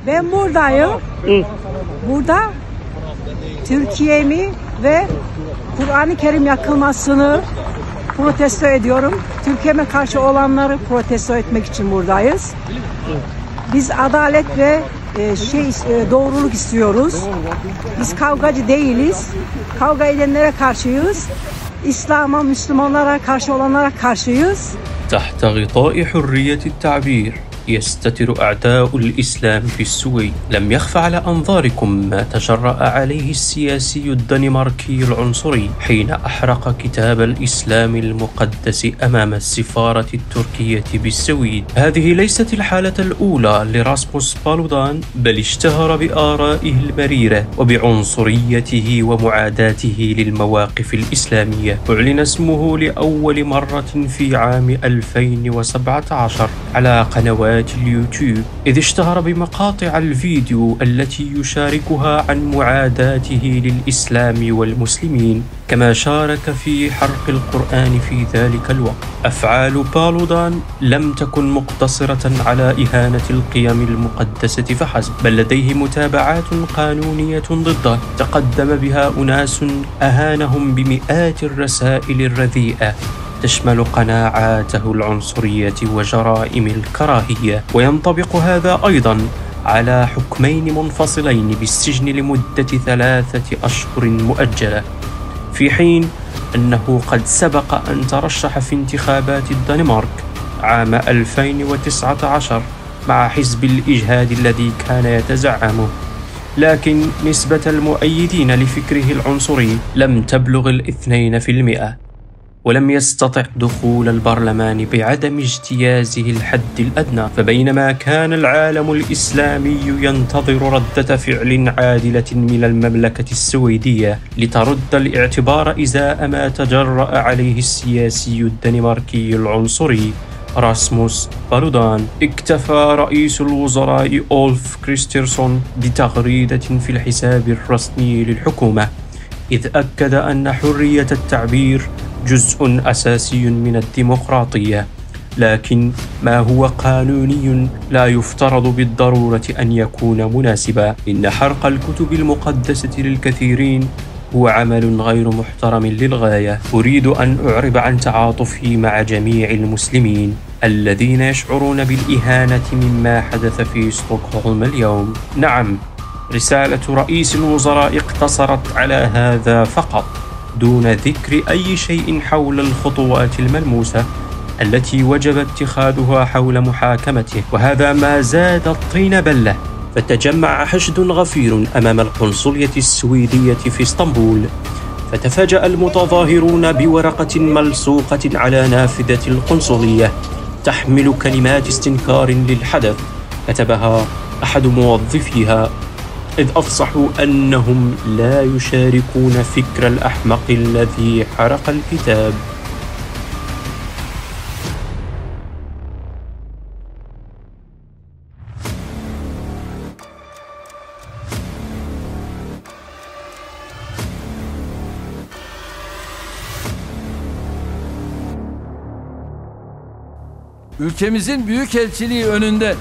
Ben buradayım. Burada Türkiye'mi ve Kur'an-ı Kerim yakılmasını protesto ediyorum. Türkiye'me karşı olanları protesto etmek için buradayız. Biz adalet ve doğruluk istiyoruz. Biz kavgacı değiliz. Kavga edenlere karşıyız. İslam'a, Müslümanlara karşı olanlara karşıyız. تحت غطاء حرية التعبير يستتر أعداء الإسلام في السويد. لم يخف على أنظاركم ما تجرأ عليه السياسي الدنماركي العنصري حين أحرق كتاب الإسلام المقدس أمام السفارة التركية بالسويد. هذه ليست الحالة الأولى لراسموس بالودان، بل اشتهر بآرائه المريرة وبعنصريته ومعاداته للمواقف الإسلامية. أعلن اسمه لأول مرة في عام 2017 على قنوات اليوتيوب، إذ اشتهر بمقاطع الفيديو التي يشاركها عن معاداته للإسلام والمسلمين، كما شارك في حرق القرآن في ذلك الوقت. أفعال بالودان لم تكن مقتصرة على إهانة القيم المقدسة فحسب، بل لديه متابعات قانونية ضده تقدم بها أناس أهانهم بمئات الرسائل الرذيئة تشمل قناعاته العنصرية وجرائم الكراهية. وينطبق هذا أيضا على حكمين منفصلين بالسجن لمدة 3 أشهر مؤجلة، في حين أنه قد سبق أن ترشح في انتخابات الدنمارك عام 2019 مع حزب الإجهاد الذي كان يتزعمه، لكن نسبة المؤيدين لفكره العنصري لم تبلغ 2%، ولم يستطع دخول البرلمان بعدم اجتيازه الحد الأدنى. فبينما كان العالم الإسلامي ينتظر ردة فعل عادلة من المملكة السويدية لترد الاعتبار إزاء ما تجرأ عليه السياسي الدنماركي العنصري راسموس بالودان، اكتفى رئيس الوزراء أولف كريسترسون بتغريدة في الحساب الرسمي للحكومة، إذ أكد أن حرية التعبير جزء أساسي من الديمقراطية، لكن ما هو قانوني لا يفترض بالضرورة أن يكون مناسبا. إن حرق الكتب المقدسة للكثيرين هو عمل غير محترم للغاية. أريد أن أعرب عن تعاطفي مع جميع المسلمين الذين يشعرون بالإهانة مما حدث في ستوكهولم اليوم. نعم، رسالة رئيس الوزراء اقتصرت على هذا فقط، دون ذكر أي شيء حول الخطوات الملموسة التي وجب اتخاذها حول محاكمته. وهذا ما زاد الطين بلة، فتجمع حشد غفير أمام القنصلية السويدية في اسطنبول، فتفاجأ المتظاهرون بورقة ملصوقة على نافذة القنصلية تحمل كلمات استنكار للحدث، كتبها أحد موظفيها، إذ أفصحوا أنهم لا يشاركون فكر الأحمق الذي حرق الكتاب. Ülkemizin büyükelçiliği önünde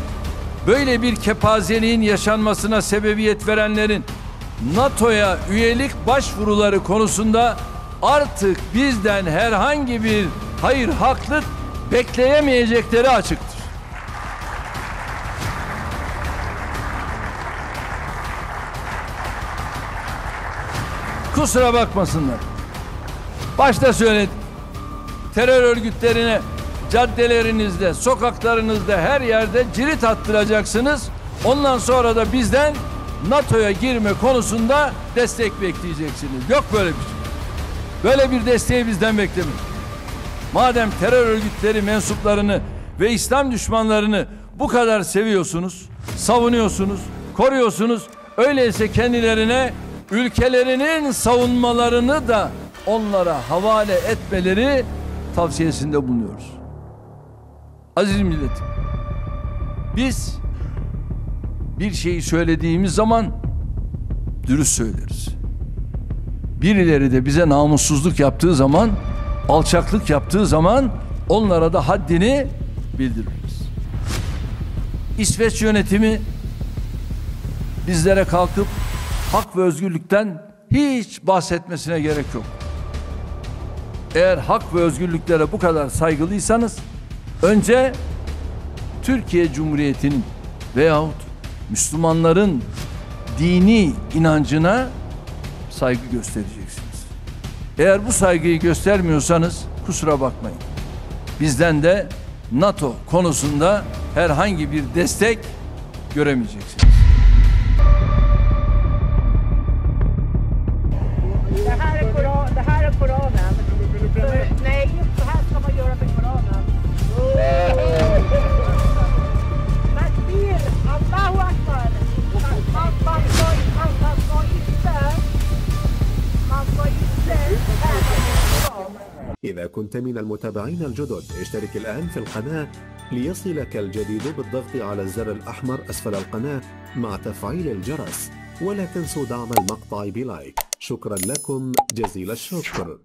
böyle bir kepazeliğin yaşanmasına sebebiyet verenlerin NATO'ya üyelik başvuruları konusunda artık bizden herhangi bir hayır haklık bekleyemeyecekleri açıktır. Kusura bakmasınlar. Başta söyledim. Terör örgütlerine caddelerinizde, sokaklarınızda, her yerde cirit attıracaksınız. Ondan sonra da bizden NATO'ya girme konusunda destek bekleyeceksiniz. Yok böyle bir şey. Böyle bir desteği bizden beklemeyin. Madem terör örgütleri mensuplarını ve İslam düşmanlarını bu kadar seviyorsunuz, savunuyorsunuz, koruyorsunuz, öyleyse kendilerine ülkelerinin savunmalarını da onlara havale etmeleri tavsiyesinde bulunuyoruz. Aziz milletim, biz bir şeyi söylediğimiz zaman dürüst söyleriz. Birileri de bize namussuzluk yaptığı zaman, alçaklık yaptığı zaman onlara da haddini bildiririz. İsveç yönetimi bizlere kalkıp hak ve özgürlükten hiç bahsetmesine gerek yok. Eğer hak ve özgürlüklere bu kadar saygılıysanız önce Türkiye Cumhuriyeti'nin veyahut Müslümanların dini inancına saygı göstereceksiniz. Eğer bu saygıyı göstermiyorsanız kusura bakmayın. Bizden de NATO konusunda herhangi bir destek göremeyeceksiniz. Det här är Koranen. Nej, så här ska man göra med Koranen. Takbir, Allahu Akbar. Man ska inte إذا كنت من المتابعين الجدد اشترك الآن في القناة ليصلك الجديد بالضغط على الزر الأحمر أسفل القناة مع تفعيل الجرس، ولا تنسوا دعم المقطع بلايك. شكرا لكم جزيل الشكر.